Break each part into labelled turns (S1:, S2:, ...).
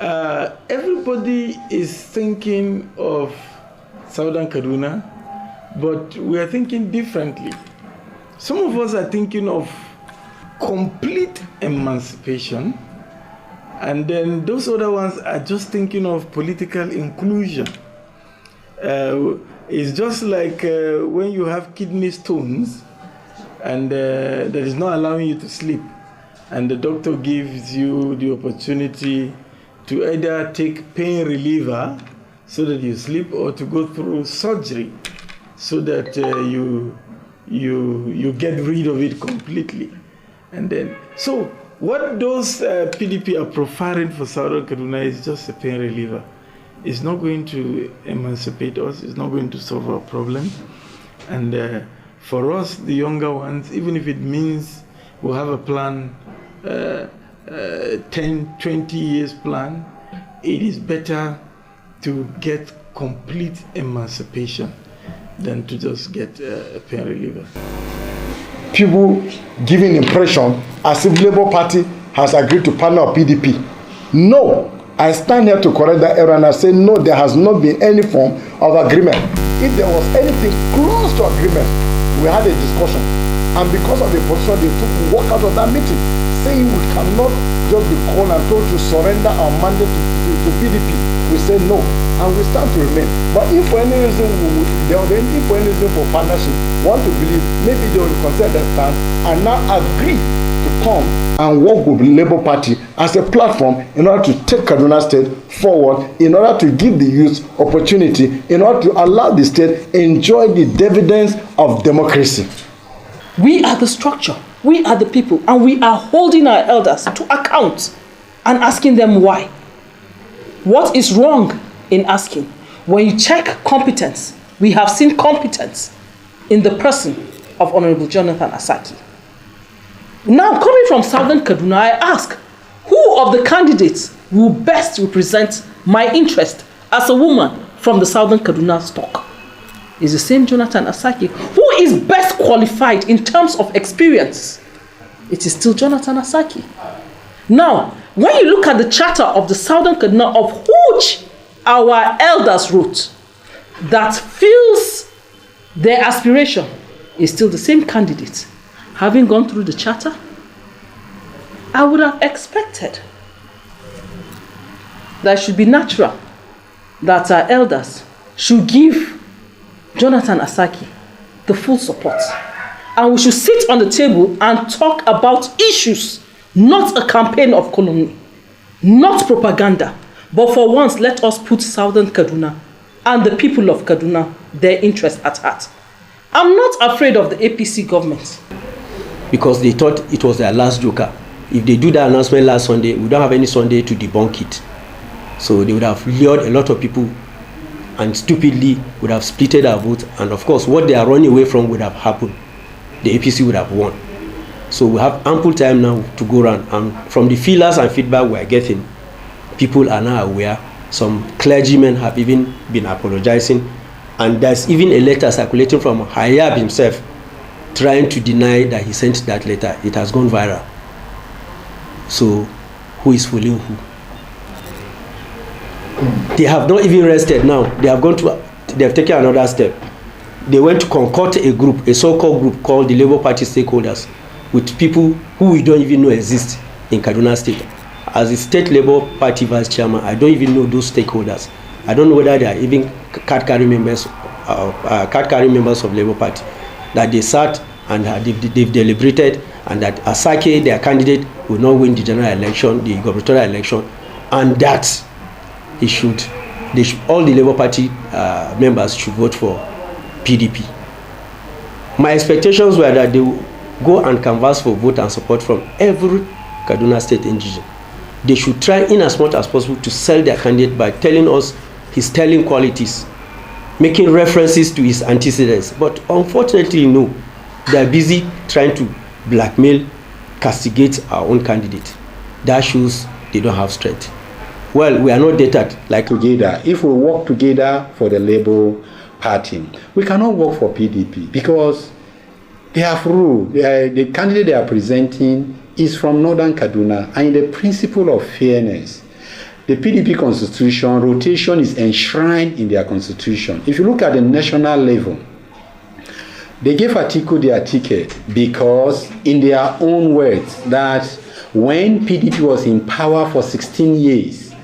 S1: Everybody is thinking of Southern Kaduna, but we are thinking differently. Some of us are thinking of complete emancipation, and then those other ones are just thinking of political inclusion. It's just like when you have kidney stones and that is not allowing you to sleep, and the doctor gives you the opportunity to either take pain reliever so that you sleep, or to go through surgery so that you get rid of it completely. And then, so what those PDP are profiling for Southern Kaduna is just a pain reliever. It's not going to emancipate us. It's not going to solve our problem. And for us, the younger ones, even if it means we'll have a plan, 10, 20 years plan, it is better to get complete emancipation than to just get a pain reliever.
S2: People giving impression as if Labour Party has agreed to partner with PDP. No, I stand here to correct that error, and I say no, there has not been any form of agreement. If there was anything close to agreement, we had a discussion, and because of the position they took, we walk out of that meeting, saying we cannot just be called and told to surrender our mandate to PDP. We say no, and we stand to remain. But if for any reason for partnership, want to believe, maybe they will consider their stance and now agree to come and work with the Labour Party as a platform in order to take Kaduna State forward, in order to give the youth opportunity, in order to allow the state enjoy the dividends of democracy.
S3: We are the structure, we are the people, and we are holding our elders to account and asking them why. What is wrong in asking? When you check competence, we have seen competence in the person of Honorable Jonathan Asaki. Now, coming from Southern Kaduna, I ask, who of the candidates will best represent my interest as a woman from the Southern Kaduna stock? Is the same Jonathan Asaki. Who is best qualified in terms of experience? It is still Jonathan Asaki. Now, when you look at the charter of the Southern Kaduna, of which our elders wrote, that fills their aspiration, is still the same candidate. Having gone through the charter, I would have expected that it should be natural that our elders should give Jonathan Asaki the full support. And we should sit on the table and talk about issues, not a campaign of calumny, not propaganda, but for once, let us put Southern Kaduna and the people of Kaduna, their interest at heart. I'm not afraid of the APC government.
S4: Because they thought it was their last joker. If they do that announcement last Sunday, we don't have any Sunday to debunk it. So they would have lured a lot of people and stupidly would have splitted our vote. And of course, what they are running away from would have happened. The APC would have won. So we have ample time now to go around. And from the feelers and feedback we are getting, people are now aware. Some clergymen have even been apologizing. And there's even a letter circulating from Hayab himself trying to deny that he sent that letter. It has gone viral. So who is fooling who? They have not even rested now. They have taken another step. They went to concoct a group, a so-called group called the Labour Party Stakeholders, with people who we don't even know exist in Kaduna State. As the State Labour Party Vice Chairman, I don't even know those stakeholders. I don't know whether they are even card-carrying members of Labour Party. That they sat and they've deliberated, and that Asaki, their candidate, will not win the general election, the gubernatorial election, and that all the Labour Party members should vote for PDP. My expectations were that they will go and canvass for vote and support from every Kaduna State indigenous. They should try in as much as possible to sell their candidate by telling us his telling qualities, making references to his antecedents. But unfortunately, no. They are busy trying to blackmail, castigate our own candidate. That shows they don't have strength. Well, we are not dated like
S5: together. If we work together for the Labour Party, we cannot work for PDP because they have rule. The candidate they are presenting is from Northern Kaduna, and the principle of fairness, the PDP constitution, rotation is enshrined in their constitution. If you look at the national level, they gave Atiku their ticket because, in their own words, that when PDP was in power for 16 years,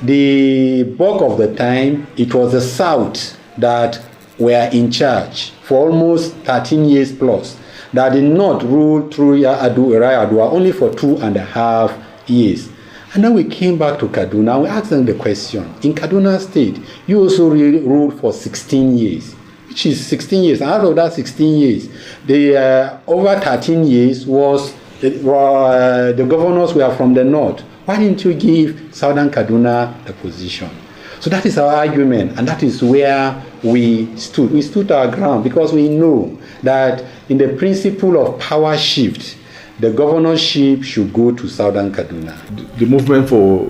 S5: the bulk of the time, it was the South that were in charge for almost 13 years plus. That did not rule through Yar'Adua only for 2.5 years. And then we came back to Kaduna. We asked them the question. In Kaduna State, you also ruled for 16 years, which is 16 years. Out of that 16 years, the over 13 years was the governors were from the north. Why didn't you give Southern Kaduna the position? So that is our argument, and that is where we stood. We stood our ground because we know that in the principle of power shift, the governorship should go to Southern Kaduna.
S6: The movement for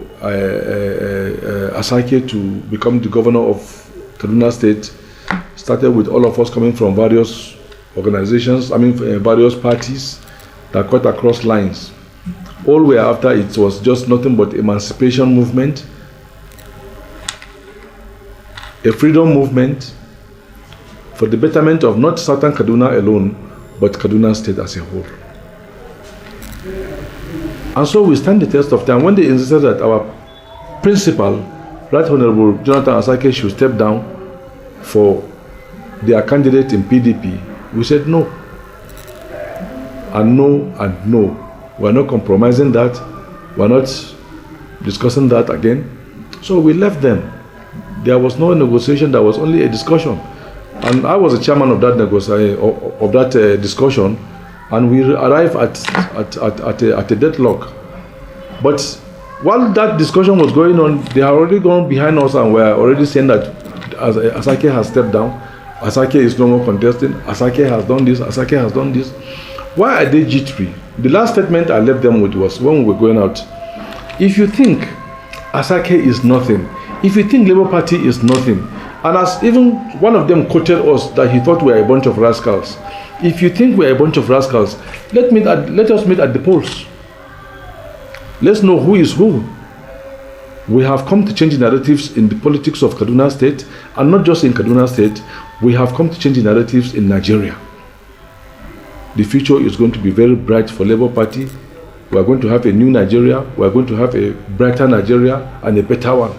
S6: Asake to become the governor of Kaduna State started with all of us coming from various organizations, various parties that cut across lines. All we are after, it was just nothing but emancipation movement, a freedom movement for the betterment of not Southern Kaduna alone, but Kaduna State as a whole. And so we stand the test of time. When they insisted that our principal, Right Honorable Jonathan Asake, should step down for their candidate in PDP, we said no. And no, and no. We're not compromising that. We're not discussing that again. So we left them. There was no negotiation, there was only a discussion. And I was the chairman of that discussion, and we arrived at a deadlock. But while that discussion was going on, they had already gone behind us and were already saying that Asake has stepped down, Asake is no more contesting, Asake has done this, Asake has done this. Why are they jittery? The last statement I left them with was when we were going out. If you think Asake is nothing, if you think Labour Party is nothing, and as even one of them quoted us that he thought we were a bunch of rascals. If you think we are a bunch of rascals, let us meet at the polls. Let's know who is who. We have come to change the narratives in the politics of Kaduna State, and not just in Kaduna State, we have come to change the narratives in Nigeria. The future is going to be very bright for Labour Party. We are going to have a new Nigeria. We are going to have a brighter Nigeria and a better one.